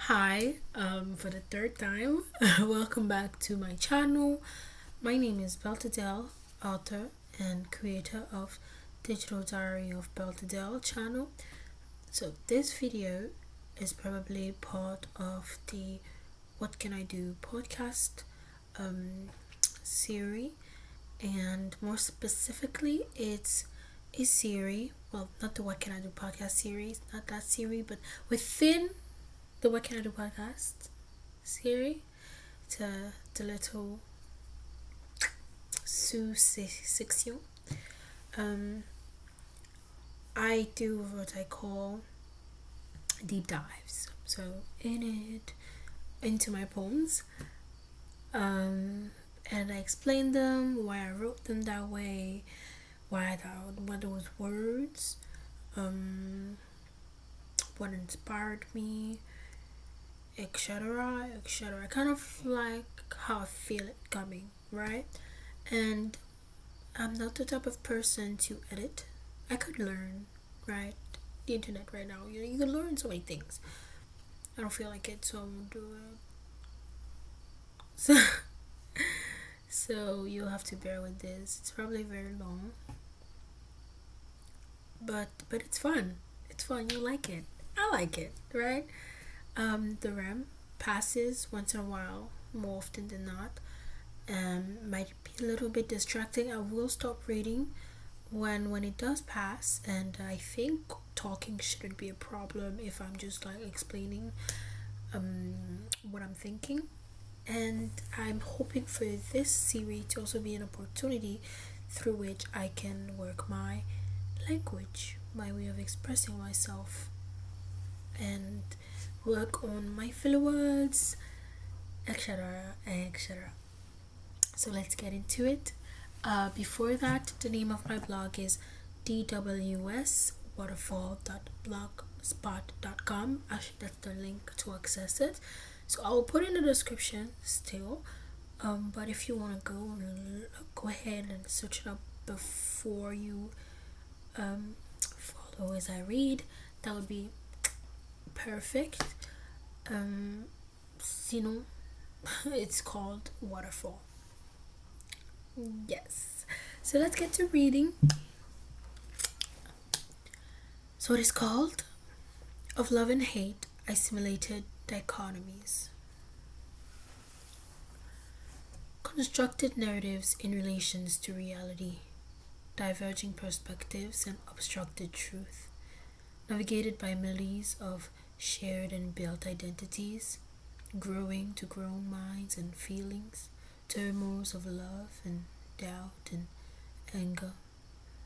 Hi, for the third time, welcome back to my channel. My name is Beltadel, author and creator of Digital Diary of Beltadel channel. So this video is probably part of the What Can I Do podcast series, and more specifically, it's a series. Well, not the What Can I Do podcast series, not that series, but within the What Can I Do podcast series, the little sous-section. Um, I do what I call deep dives. So into my poems, and I explain them, why I wrote them that way, what those words, what inspired me, etc., etc. Kind of like how I feel it coming, right? And I'm not the type of person to edit. I could learn, right? The internet right now, you can learn so many things. I don't feel like it, so I won't do it. So, so you'll have to bear with this. It's probably very long, but it's fun. It's fun. You like it. I like it, right? The RAM passes once in a while, more often than not. Might be a little bit distracting. I will stop reading when it does pass, and I think talking shouldn't be a problem if I'm just like explaining what I'm thinking. And I'm hoping for this series to also be an opportunity through which I can work my language, my way of expressing myself, and work on my filler words, etc., etc. So let's get into it. Before that, the name of my blog is dwswaterfall.blogspot.com. Actually, that's the link to access it. So I will put in the description still. But if you want to go ahead and search it up before you follow as I read. That would be perfect. Sinon, it's called Waterfall. Yes. So let's get to reading. So it is called Of Love and Hate, Assimilated Dichotomies. Constructed narratives in relations to reality, diverging perspectives and obstructed truth, navigated by millies of shared and built identities, growing to grown minds and feelings, turmoils of love and doubt and anger,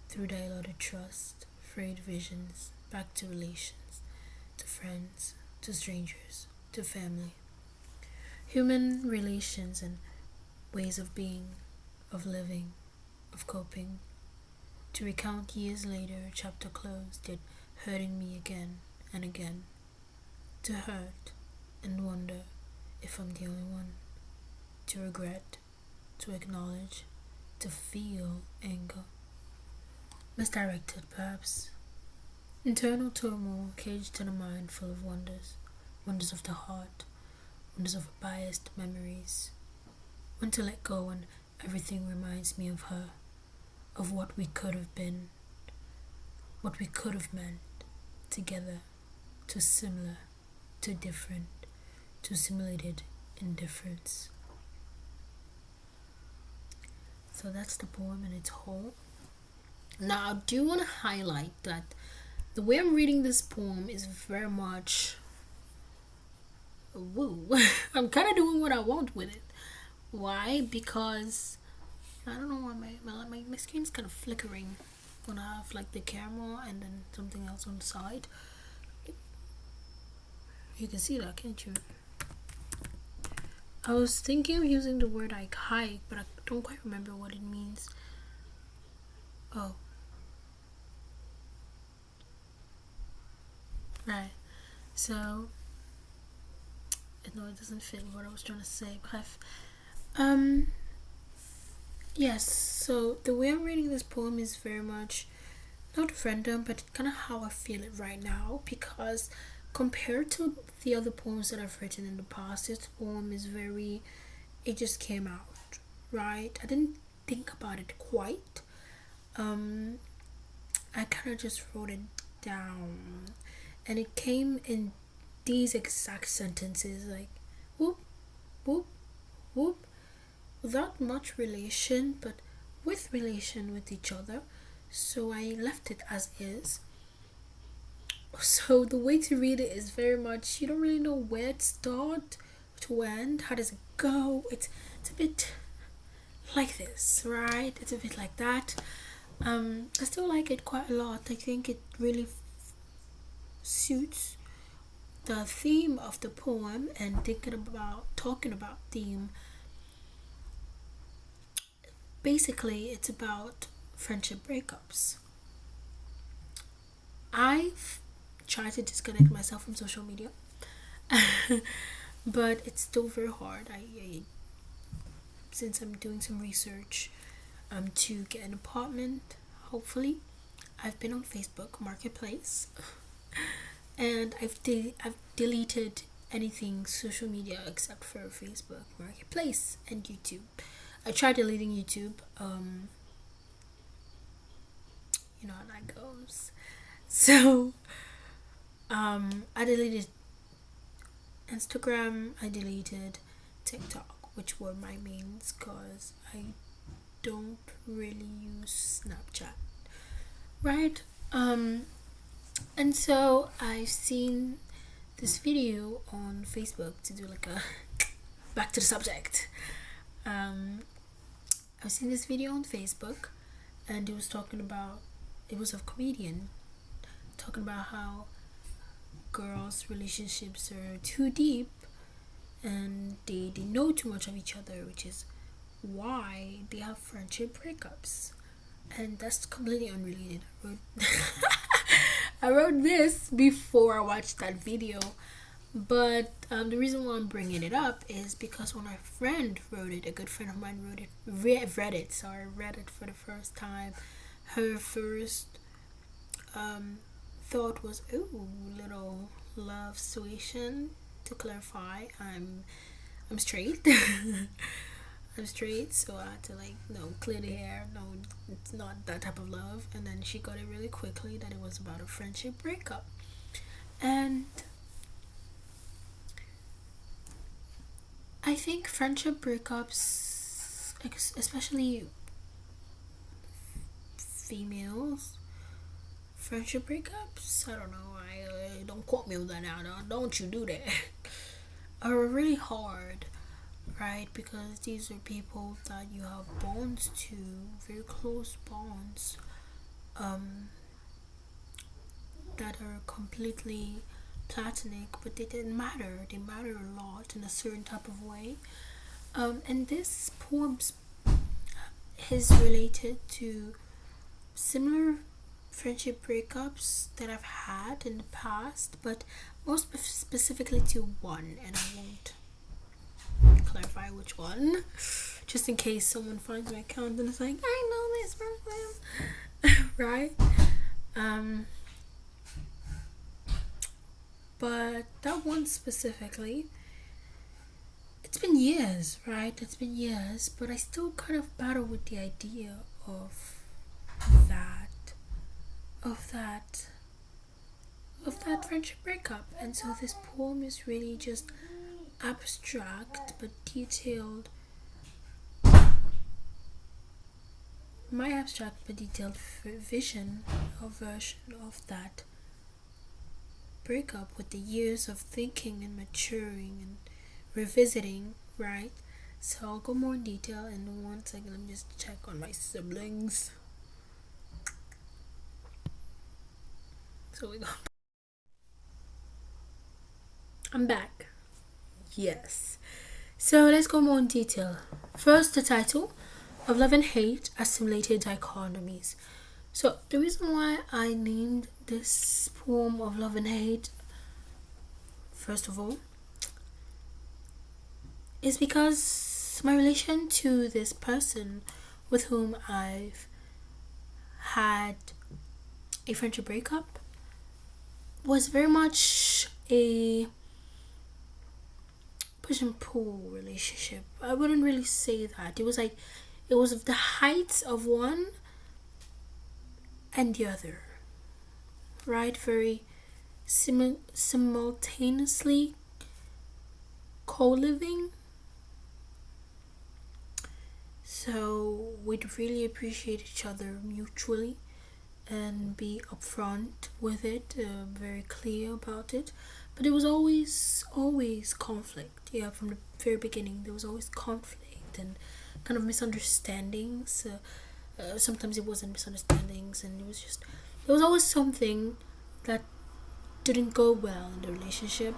through dilated trust, frayed visions, back to relations, to friends, to strangers, to family. Human relations and ways of being, of living, of coping. To recount years later, chapter closed, yet hurting me again and again. To hurt and wonder if I'm the only one. To regret, to acknowledge, to feel anger. Misdirected, perhaps. Internal turmoil caged in a mind full of wonders. Wonders of the heart, wonders of biased memories. When to let go when everything reminds me of her, of what we could have been, what we could have meant, together, too similar, too different, too simulated indifference. So that's the poem in its whole. Now I do want to highlight that the way I'm reading this poem is very much woo. I'm kind of doing what I want with it. Why? Because I don't know why my screen's kind of flickering when I have like the camera and then something else on the side. You can see that, can't you? I was thinking of using the word like hike, but I don't quite remember what it means. Oh. Right. So, no, it doesn't fit what I was trying to say. Bref. Yes, so the way I'm reading this poem is very much not random, but kind of how I feel it right now, because compared to the other poems that I've written in the past, this poem is very, it just came out, right? I didn't think about it quite. I kind of just wrote it down, and it came in these exact sentences, like whoop, whoop, whoop, without much relation, but with relation with each other. So I left it as is. So the way to read it is very much, you don't really know where to start, to end, how does it go. It's a bit like this, right? It's a bit like that. I still like it quite a lot. I think it really suits the theme of the poem, and talking about theme. Basically, it's about friendship breakups. I've tried to disconnect myself from social media, but it's still very hard. Since I'm doing some research to get an apartment, hopefully, I've been on Facebook Marketplace, and I've deleted anything social media except for Facebook Marketplace and YouTube. I tried deleting YouTube. You know how that goes. So, I deleted Instagram. I deleted TikTok, which were my mains, cause I don't really use Snapchat, right? And so I've seen this video on Facebook to do like a back to the subject. I've seen this video on Facebook, and it was a comedian talking about how girls' relationships are too deep and they know too much of each other, which is why they have friendship breakups. And that's completely unrelated. I wrote this before I watched that video, but the reason why I'm bringing it up is because when my friend wrote it, a good friend of mine read it for the first time. Her first thought was, ooh, little love situation. To clarify, I'm straight. I'm straight, so I had to clear the air. No, it's not that type of love. And then she got it really quickly that it was about a friendship breakup. And I think friendship breakups, especially females, friendship breakups, I don't know, I don't quote me on that now, don't you do that, are really hard, right? Because these are people that you have bonds to, very close bonds, that are completely platonic, but they didn't matter. They matter a lot in a certain type of way. And this poem is related to similar friendship breakups that I've had in the past, but most specifically to one, and I won't clarify which one, just in case someone finds my account and is like, I know this person, right? But that one specifically, it's been years, right? It's been years, but I still kind of battle with the idea of that friendship breakup. And so this poem is really just abstract but detailed. My abstract but detailed vision or version of that breakup, with the years of thinking and maturing and revisiting, right? So I'll go more in detail in 1 second. Let me just check on my siblings. So we go. I'm back. Yes. So let's go more in detail. First, the title of Love and Hate, Assimilated Dichotomies. So the reason why I named this poem of love and hate, first of all, is because my relation to this person with whom I've had a friendship breakup was very much a push and pull relationship. I wouldn't really say that. It was like it was the heights of one and the other, right? Very simultaneously co-living. So we'd really appreciate each other mutually and be upfront with it, very clear about it. But it was always conflict. Yeah, from the very beginning, there was always conflict and kind of misunderstandings. Sometimes it wasn't misunderstandings, and it was just there was always something that didn't go well in the relationship,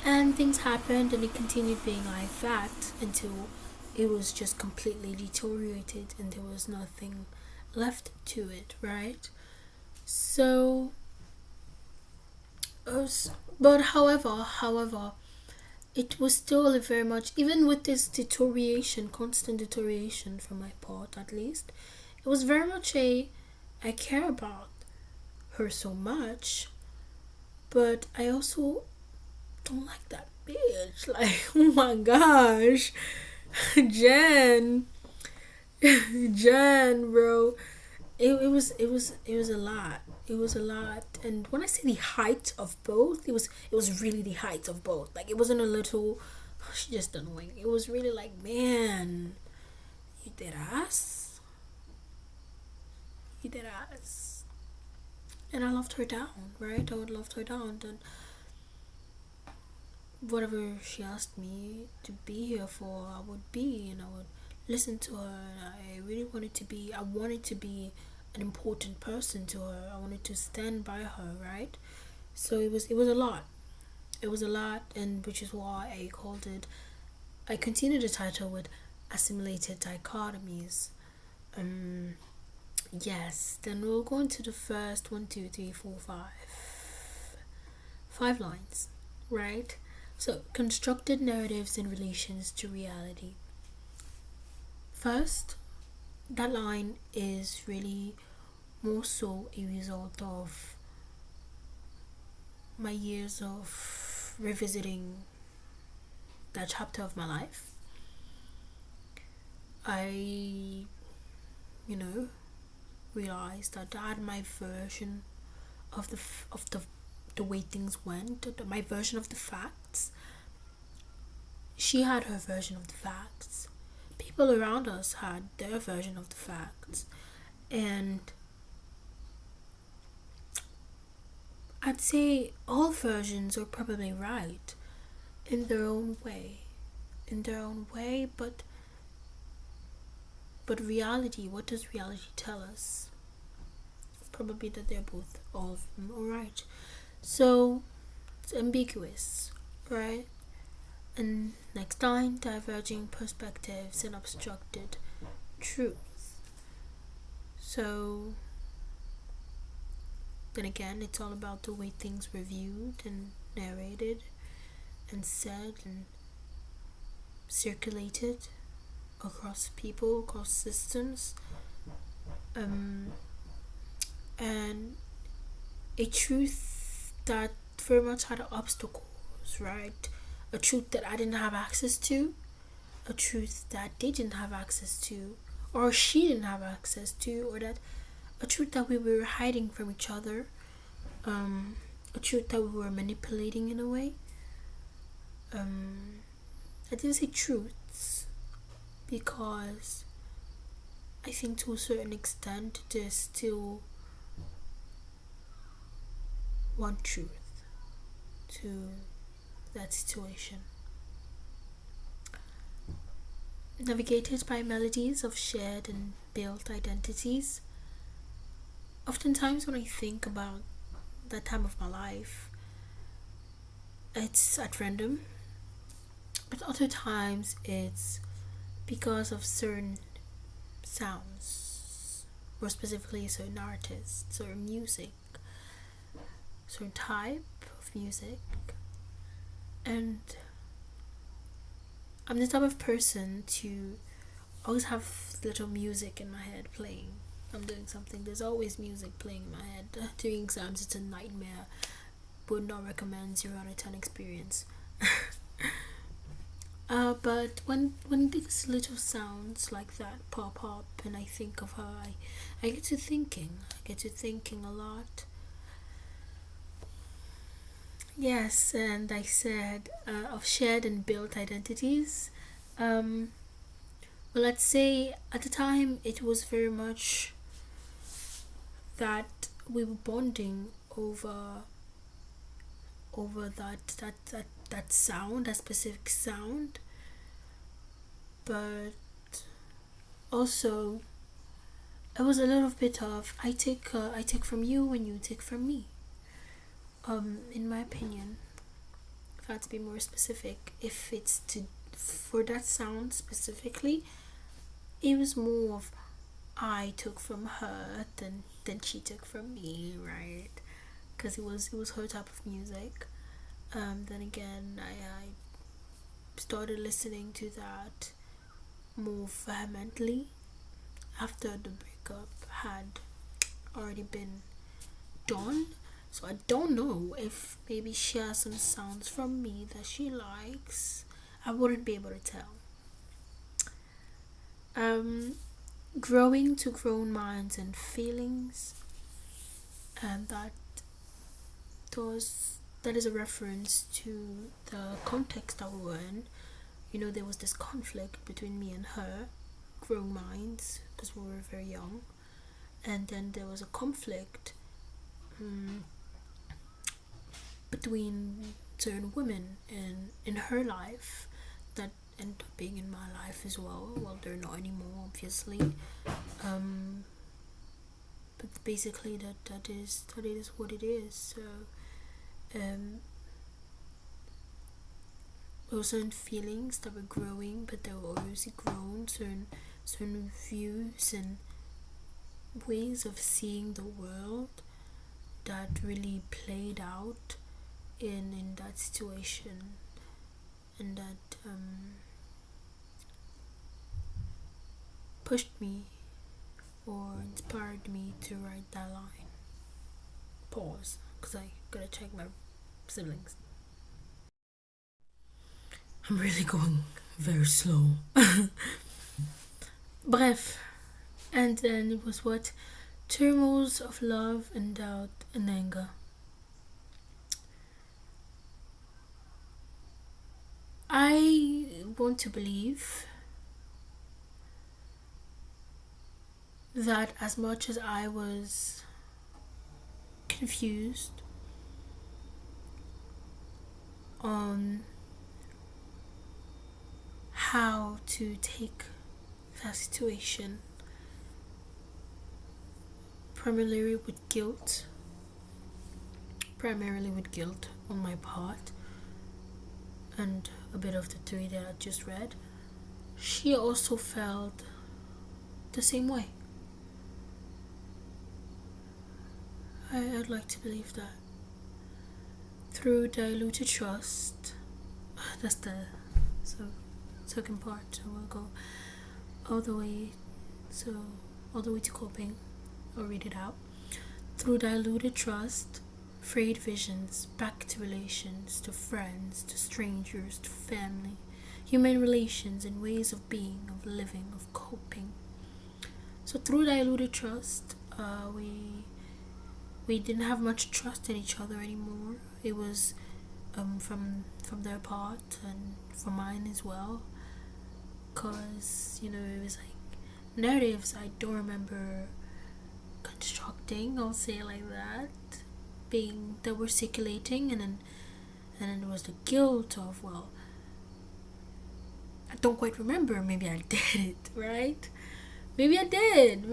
and things happened, and it continued being like that until it was just completely deteriorated, and there was nothing left to it, right? So, but however, it was still a very much, even with this deterioration, constant deterioration from my part at least, it was very much I care about her so much, but I also don't like that bitch. Like, oh my gosh, Jen, Jen, bro. It was a lot. It was a lot. And when I say the height of both, it was really the height of both. Like, it wasn't a little, "Oh, she just annoying." It was really like, man, you did ass. You did ass. And I loved her down, right? I would loved her down. And whatever she asked me to be here for, I would be, and I would listen to her. And I wanted to be an important person to her. I wanted to stand by her, right? So it was a lot. It was a lot, and which is why I called it. I continued the title with Assimilated Dichotomies. Yes. Then we'll go into the first 5 lines, right? So, constructed narratives in relations to reality. First, that line is really more so a result of my years of revisiting that chapter of my life. I, realized that I had my version of the way things went, my version of the facts. She had her version of the facts. People around us had their version of the facts. And I'd say all versions are probably right in their own way. But reality, what does reality tell us? Probably that they're both all of them alright. So it's ambiguous, right? And next line, diverging perspectives and obstructed truth. So then again, it's all about the way things were viewed and narrated and said and circulated across people, across systems, and a truth that very much had obstacles, right? A truth that I didn't have access to, a truth that they didn't have access to, or she didn't have access to, or that a truth that we were hiding from each other, a truth that we were manipulating in a way. I didn't say truths because I think to a certain extent there's still one truth to that situation. Navigated by melodies of shared and built identities. Oftentimes when I think about that time of my life, it's at random, but other times it's because of certain sounds, more specifically certain artists, certain music, certain type of music. And I'm the type of person to always have little music in my head playing. I'm doing something, there's always music playing in my head. During exams, it's a nightmare. would not recommend 0 out of 10 experience. But when these little sounds like that pop up and I think of her, I get to thinking. I get to thinking a lot. Yes, and I said of shared and built identities. Well, let's say at the time it was very much that we were bonding over that sound, that specific sound, but also it was a little bit of I take from you and you take from me. In my opinion, if I had to be more specific, if it's to for that sound specifically, it was more of I took from her than she took from me, right? Because it was her type of music. Then again, I started listening to that more vehemently after the breakup had already been done. So I don't know if maybe she has some sounds from me that she likes. I wouldn't be able to tell. Growing to grown minds and feelings, and that is a reference to the context that we were in. You know, there was this conflict between me and her, grown minds, because we were very young, and then there was a conflict between certain women in her life that ended up being in my life as well. Well, they're not anymore, obviously. But basically, that is what it is. So, there were certain feelings that were growing, but they were obviously grown. Certain views and ways of seeing the world that really played out in that situation, and that pushed me or inspired me to write that line. Pause, because I gotta check my siblings. I'm really going very slow. Bref, and then it was what? Turmoils of love and doubt and anger. I want to believe that as much as I was confused on how to take that situation, primarily with guilt on my part, and a bit of the three that I just read, she also felt the same way. I'd like to believe that. Through diluted trust, that's the second part, so we'll go all the way to coping. I'll read it out. Through diluted trust, frayed visions, back to relations, to friends, to strangers, to family, human relations and ways of being, of living, of coping. So through diluted trust, we didn't have much trust in each other anymore. It was from their part and from mine as well, because it was like narratives I don't remember constructing, I'll say it like that, that were circulating, and then there was the guilt of, well, I don't quite remember, maybe I did it, right? Maybe I did,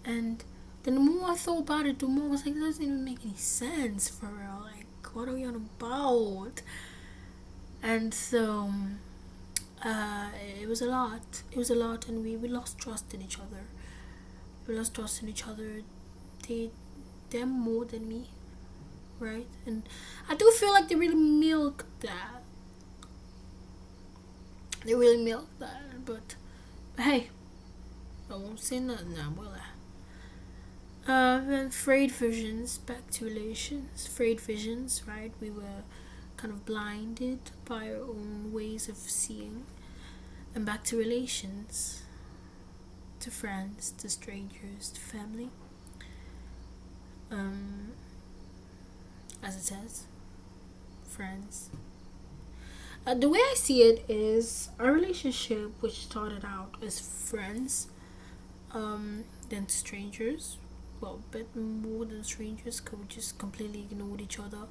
and then the more I thought about it, the more I was like, that doesn't even make any sense for real, like, what are we on about? And so it was a lot, and we lost trust in each other. Them more than me, right? And I do feel like they really milked that. But hey, I won't say nothing now, will I? And frayed visions, back to relations. Frayed visions, right? We were kind of blinded by our own ways of seeing. And back to relations, to friends, to strangers, to family. As it says, friends. The way I see it is our relationship, which started out as friends, then strangers. Well, but more than strangers, because we just completely ignored each other.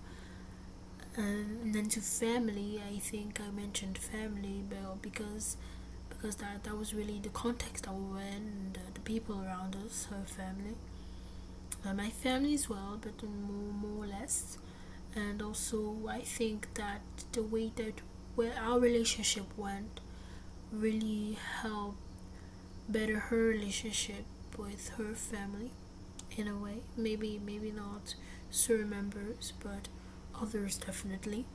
And then to family, I think I mentioned family, but because that was really the context that we were in, and the people around us, her family, my family as well, but more or less. And also, I think that the way that where our relationship went really helped better her relationship with her family in a way. Maybe not certain members, but others definitely.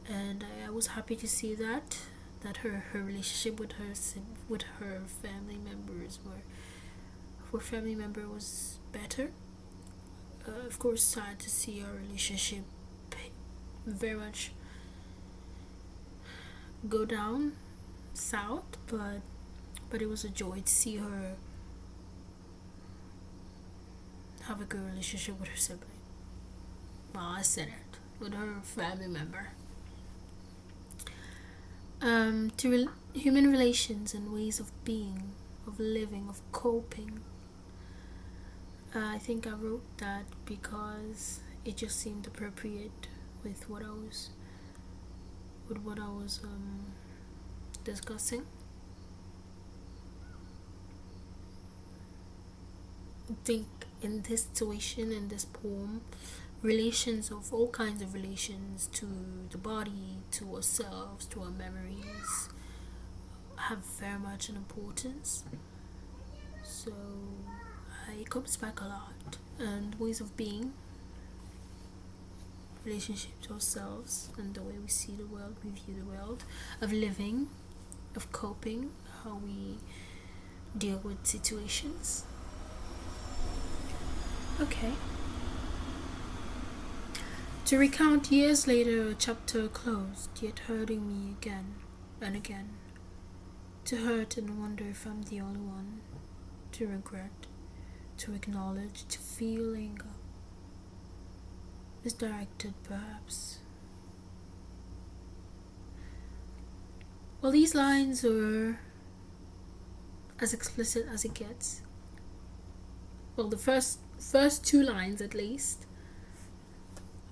And I was happy to see that her relationship with her family members was better. Of course, sad to see our relationship very much go down south, but it was a joy to see her have a good relationship with her sibling. Well, I said it, with her family member. Human relations and ways of being, of living, of coping. I think I wrote that because it just seemed appropriate with what I was discussing. I think in this situation, in this poem, relations of all kinds of relations to the body, to ourselves, to our memories, have very much an importance. So it comes back a lot. And ways of being, relationship to ourselves, and the way we see the world, we view the world, of living, of coping, how we deal with situations. Okay. To recount years later, a chapter closed, yet hurting me again and again. To hurt and wonder if I'm the only one. To regret, to acknowledge, to feel anger. Misdirected, perhaps. Well, these lines are as explicit as it gets. Well, the first two lines at least.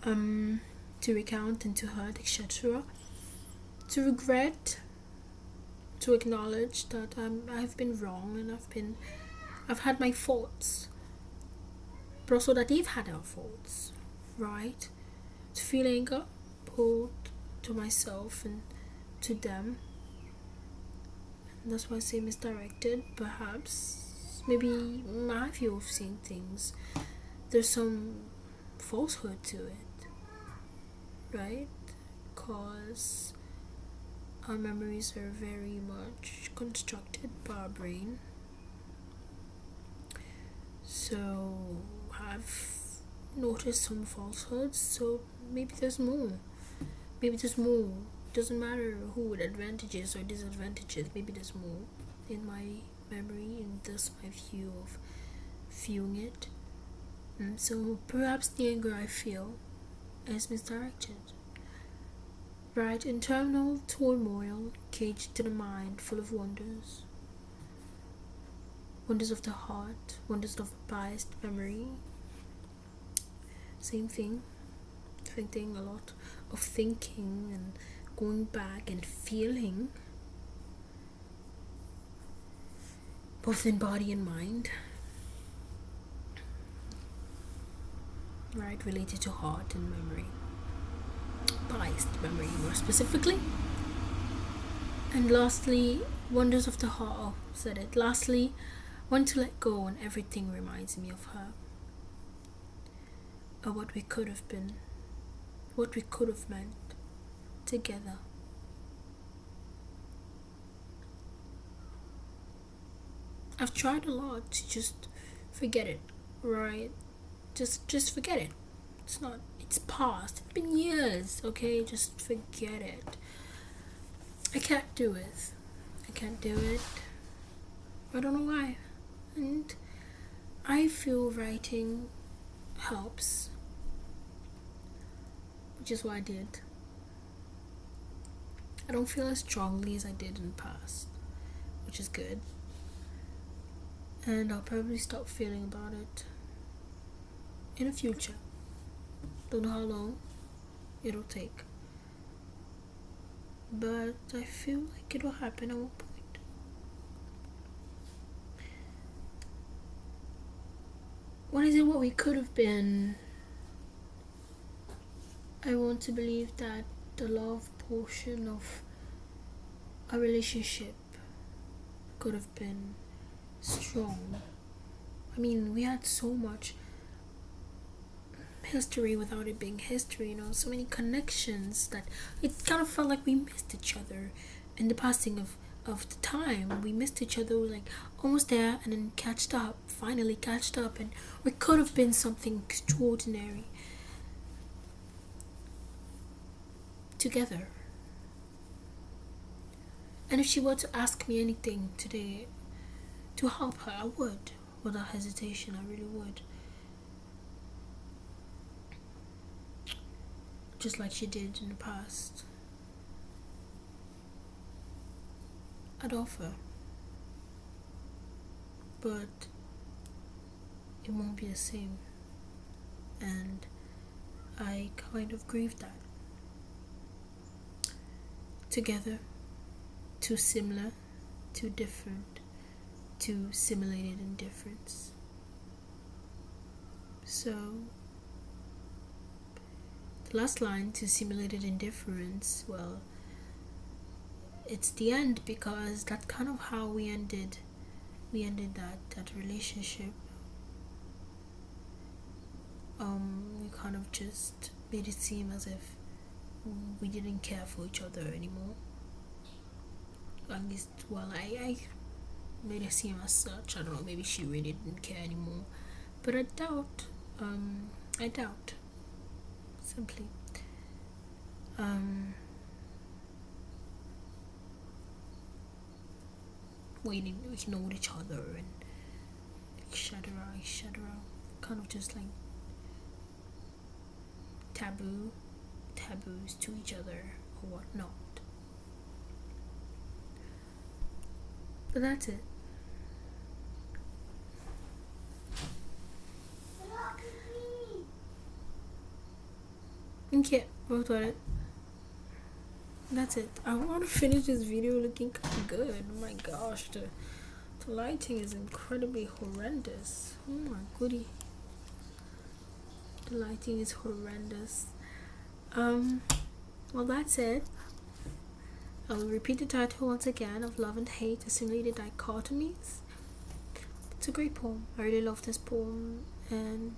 To recount and to hurt, etc. To regret, to acknowledge that I've been wrong and I've had my faults, but also that they've had our faults, right? To feel anger, both to myself and to them. And that's why I say misdirected, perhaps. Maybe my view of seeing things, there's some falsehood to it, right? Because our memories are very much constructed by our brain. So I've noticed some falsehoods, so maybe there's more. Doesn't matter who with advantages or disadvantages, maybe there's more in my memory, and that's my view of viewing it. And so perhaps the anger I feel is misdirected. Right, internal turmoil caged to the mind, full of wonders. Wonders of the heart, wonders of biased memory. Same thing a lot of thinking and going back and feeling, both in body and mind. Right, related to heart and memory. Biased memory, more specifically. And lastly, wonders of the heart. Oh, said it. Lastly, want to let go, and everything reminds me of her. Of what we could have been, what we could have meant together. I've tried a lot to just forget it, right? Just forget it. It's past. It's been years, okay? Just forget it. I can't do it. I can't do it. I don't know why. And I feel writing helps, which is what I did. I don't feel as strongly as I did in the past, which is good. And I'll probably stop feeling about it in the future. Don't know how long it'll take, but I feel like it'll happen at one point. What is it what we could have been? I want to believe that the love portion of a relationship could have been strong. I mean, we had so much history without it being history, so many connections that it kind of felt like we missed each other in the passing of the time. We missed each other. We were like almost there and then finally catched up, and we could have been something extraordinary together. And if she were to ask me anything today to help her, I would, without hesitation. I really would. Just like she did in the past. I'd offer, but it won't be the same, and I kind of grieve that. Together, too similar, too different, too assimilated in difference. So the last line, to assimilated indifference, well, it's the end, because that's kind of how we ended that relationship. We kind of just made it seem as if we didn't care for each other anymore. At least, well, I made it seem as such. I don't know, maybe she really didn't care anymore, but I doubt. Simply. We ignored each other and shut her out. Kind of just like taboos to each other or whatnot. But that's it. Okay, what about it? That's it. I want to finish this video looking kind of good. Oh my gosh, the lighting is incredibly horrendous. Oh my goodie. The lighting is horrendous. Well, that's it. I'll repeat the title once again, of Love and Hate, Assimilated, Dichotomies. It's a great poem. I really love this poem, and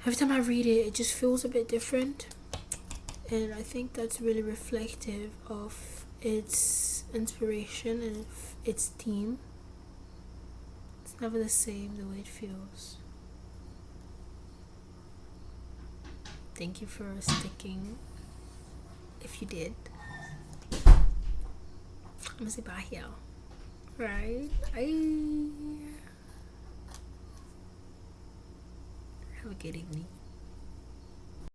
every time I read it, it just feels a bit different, and I think that's really reflective of its inspiration and its theme. It's never the same the way it feels. Thank you for sticking, if you did. I'm gonna say bye here. Right? Have a good evening.